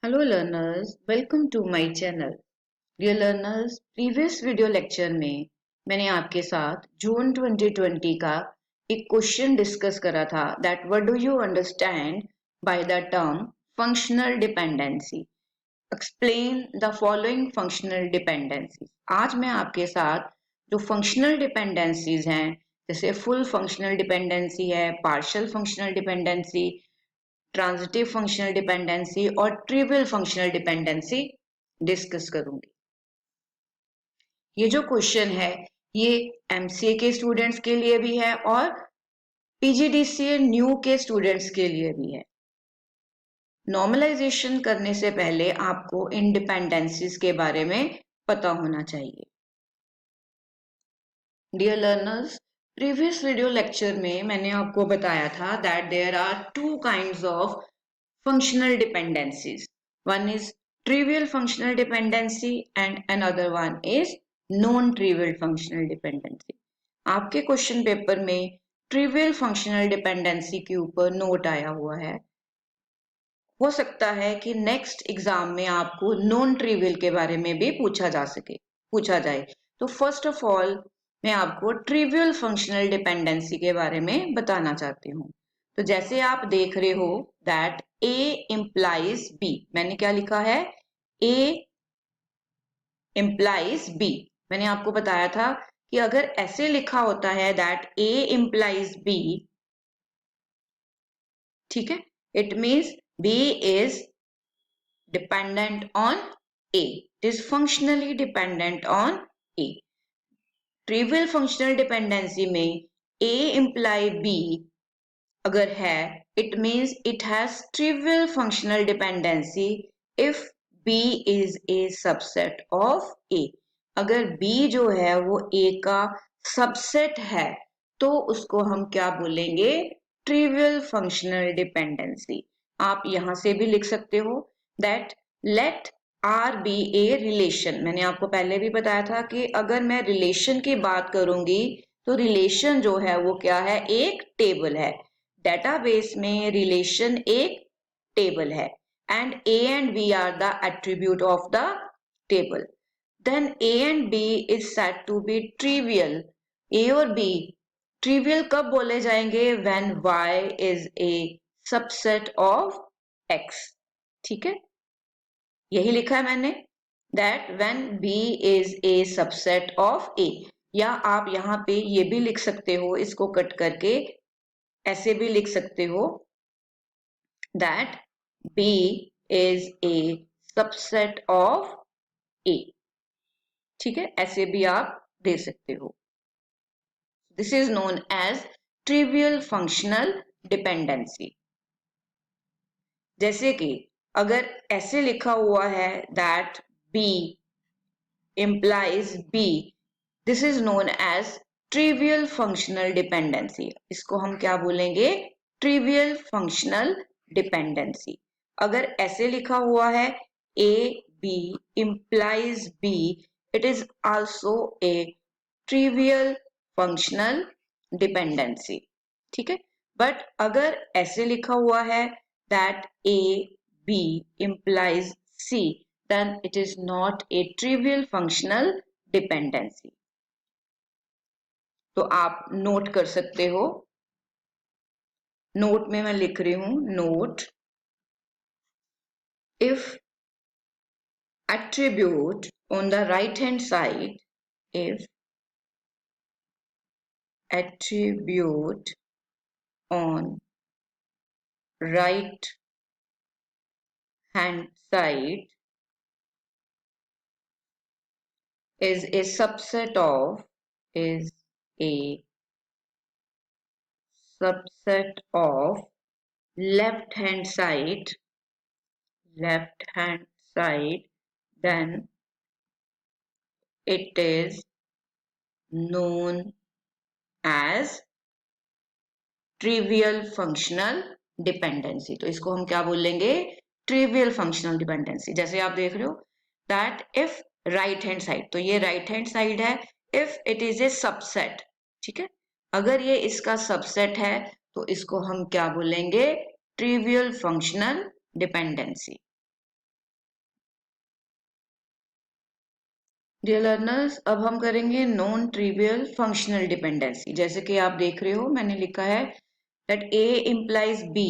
Hello learners, welcome to my channel. Dear learners, previous video lecture में मैंने आपके साथ जून 2020 का एक क्वेश्चन डिस्कस करा था that what do you understand by the term functional dependency? Explain the following functional dependencies. आज मैं आपके साथ जो functional dependencies हैं जैसे full functional dependency है, partial functional dependency, transitive functional dependency और ट्रिवियल फंक्शनल डिपेंडेंसी डिस्कस करूंगी। ये जो क्वेश्चन है ये एमसीए के स्टूडेंट्स के लिए भी है और पीजीडीसीए न्यू के स्टूडेंट्स के लिए भी है। नॉर्मलाइजेशन करने से पहले आपको इन डिपेंडेंसीज के बारे में पता होना चाहिए। Dear learners, previous video lecture में मैंने आपको बताया था that there are two kinds of functional dependencies. One is trivial functional dependency and another one is non-trivial functional dependency. आपके क्वेश्चन पेपर में trivial functional dependency के ऊपर नोट आया हुआ है। हो सकता है कि नेक्स्ट एग्जाम में आपको नॉन ट्रिवियल के बारे में भी पूछा जाए। तो फर्स्ट ऑफ ऑल मैं आपको ट्रिवियल फंक्शनल डिपेंडेंसी के बारे में बताना चाहती हूँ। तो जैसे आप देख रहे हो दैट A implies B, मैंने क्या लिखा है? A implies B। मैंने आपको बताया था कि अगर ऐसे लिखा होता है दैट A implies B, ठीक है, it means B is dependent on A, it is functionally dependent on A। Trivial functional dependency में A imply B अगर है it means it has trivial functional dependency if B is a subset of A। अगर B जो है वो A का subset है तो उसको हम क्या बोलेंगे? Trivial functional dependency. आप यहां से भी लिख सकते हो that let R be a relation. मैंने आपको पहले भी बताया था कि अगर मैं रिलेशन की बात करूंगी तो रिलेशन जो है वो क्या है? एक टेबल है। डेटाबेस में रिलेशन एक टेबल है and A and B are the attribute of the table. Then A and B is said to be trivial. A और B trivial कब बोले जाएंगे? When Y is a subset of X। ठीक है, यही लिखा है मैंने that when B is a subset of A। या आप यहाँ पे ये भी लिख सकते हो, इसको कट करके ऐसे भी लिख सकते हो that B is a subset of A। ठीक है, ऐसे भी आप दे सकते हो। This is known as trivial functional dependency. जैसे कि अगर ऐसे लिखा हुआ है that B implies B, this is known as trivial functional dependency. इसको हम क्या बोलेंगे? Trivial functional dependency. अगर ऐसे लिखा हुआ है A B implies B, it is also a trivial functional dependency। ठीक है, बट अगर ऐसे लिखा हुआ है that A B implies C, then it is not a trivial functional dependency। तो आप नोट कर सकते हो। नोट में मैं लिख रही हूं note if attribute on the right hand side, if attribute on right hand side is a subset of left hand side, then it is known as trivial functional dependency. तो इसको हम क्या बोलेंगे? Trivial functional dependency. जैसे आप देख रहे हो that if right hand side, तो ये राइट हैंड साइड है, if it is a subset. ठीक है, अगर ये इसका सबसेट है तो इसको हम क्या बोलेंगे? Trivial functional dependency. Dear learners, अब हम करेंगे नॉन ट्रिवियल फंक्शनल डिपेंडेंसी। जैसे कि आप देख रहे हो मैंने लिखा है that A implies B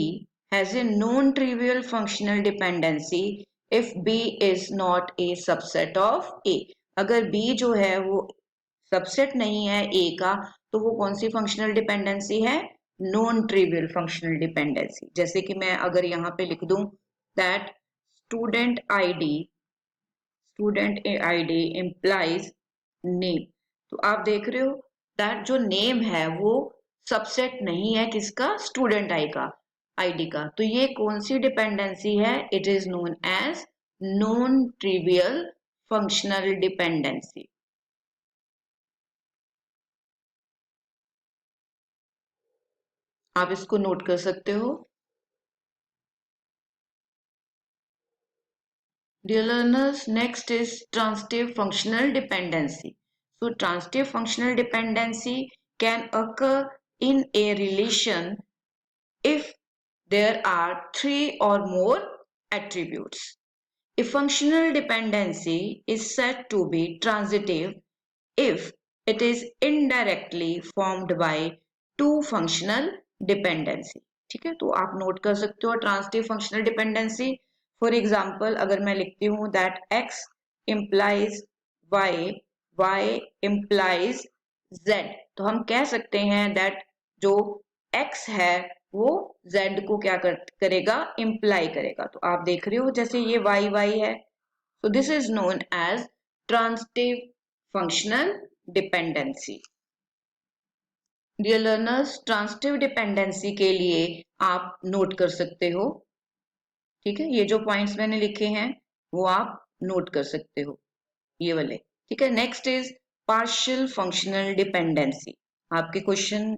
has a non-trivial functional dependency if B is not a subset of A। अगर B जो है वो सबसेट नहीं है A का तो वो कौन सी फंक्शनल डिपेंडेंसी है? Non trivial functional dependency. जैसे कि मैं अगर यहाँ पे लिख दूं that student ID implies name, तो आप देख रहे हो दैट जो नेम है वो सबसेट नहीं है किसका? स्टूडेंट आईडी का। तो ये कौन सी डिपेंडेंसी है? It is known as non trivial functional dependency. आप इसको नोट कर सकते हो। Dear learners, next is transitive functional dependency. So transitive functional dependency can occur in a relation if there are three or more attributes. A functional dependency is said to be transitive if it is indirectly formed by two functional dependency। ठीक है, तो आप note कर सकते हो transitive functional dependency. For example अगर मैं लिखती हूँ that x implies y, y implies z, तो हम कह सकते हैं दैट जो x है वो z को क्या करेगा? इम्प्लाई करेगा। तो आप देख रहे हो जैसे ये y y है, so this is known as transitive functional dependency। Dear learners, transitive dependency के लिए आप नोट कर सकते हो। ठीक है, ये जो पॉइंट्स मैंने लिखे हैं वो आप नोट कर सकते हो, ये वाले। ठीक है, next is partial functional dependency. आपके क्वेश्चन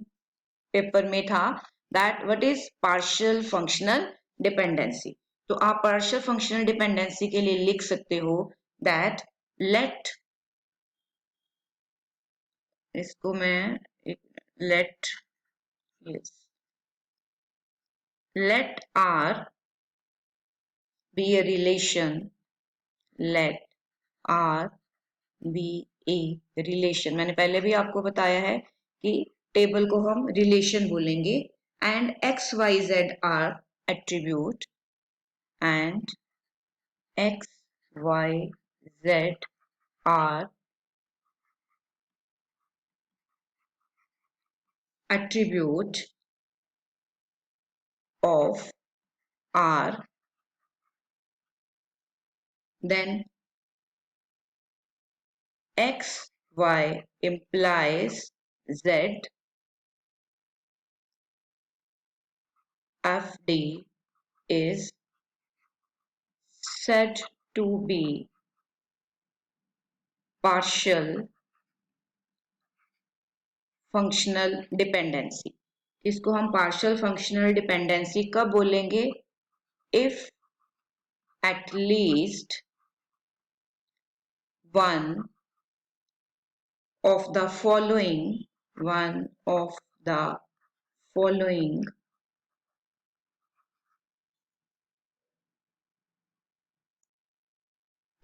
पेपर में था that what is partial functional dependency. तो आप पार्शियल फंक्शनल डिपेंडेंसी के लिए लिख सकते हो दैट लेट, इसको मैं late, yes, let R be a relation, let R be a relation। मैंने पहले भी आपको बताया है कि टेबल को हम रिलेशन बोलेंगे and X Y Z are attribute and X Y Z are attribute of R, then x y implies z, fd is said to be partial functional dependency. इसको हम पार्शियल फंक्शनल डिपेंडेंसी कब बोलेंगे? If at least one of the following, one of the following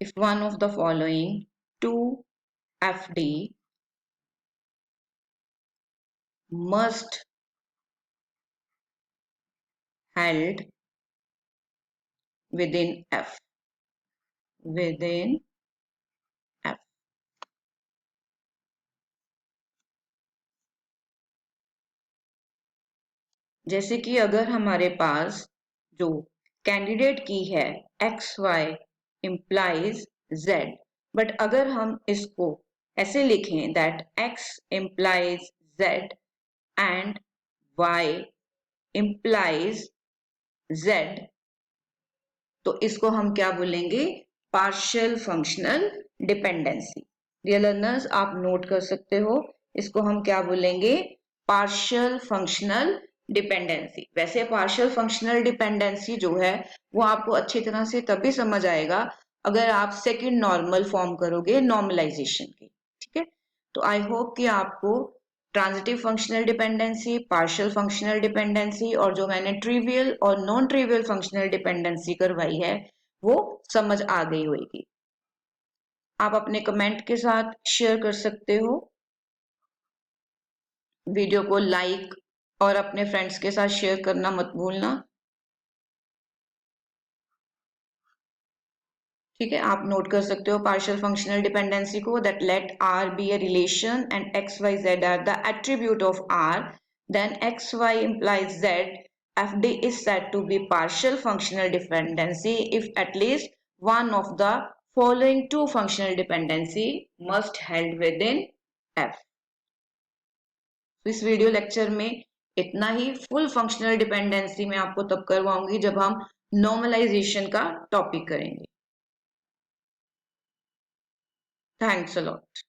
if one of the following two FD must held within F, within F। जैसे कि अगर हमारे पास जो candidate key है X Y implies Z, but अगर हम इसको ऐसे लिखें that X implies Z and Y implies Z, तो इसको हम क्या बोलेंगे? Partial functional dependency. Dear learners, आप नोट कर सकते हो, इसको हम क्या बोलेंगे? Partial functional dependency. वैसे पार्शियल फंक्शनल डिपेंडेंसी जो है वो आपको अच्छी तरह से तभी समझ आएगा अगर आप सेकंड नॉर्मल फॉर्म करोगे नॉर्मलाइजेशन की। ठीक है, तो आई होप कि आपको transitive functional dependency, partial functional dependency और जो मैंने ट्रिवियल और नॉन ट्रिवियल फंक्शनल डिपेंडेंसी करवाई है वो समझ आ गई होगी। आप अपने कमेंट के साथ शेयर कर सकते हो। वीडियो को लाइक और अपने फ्रेंड्स के साथ शेयर करना मत भूलना। ठीक है, आप नोट कर सकते हो पार्शियल फंक्शनल डिपेंडेंसी को, that let R be a relation and X Y Z are the attribute of R, then X Y implies z, fd is said to be partial functional dependency if at least one of the following two functional dependency must held within f। इस video lecture में इतना ही। Full functional dependency में आपको तब करवाऊंगी जब हम normalisation का topic करेंगे। Thanks a lot.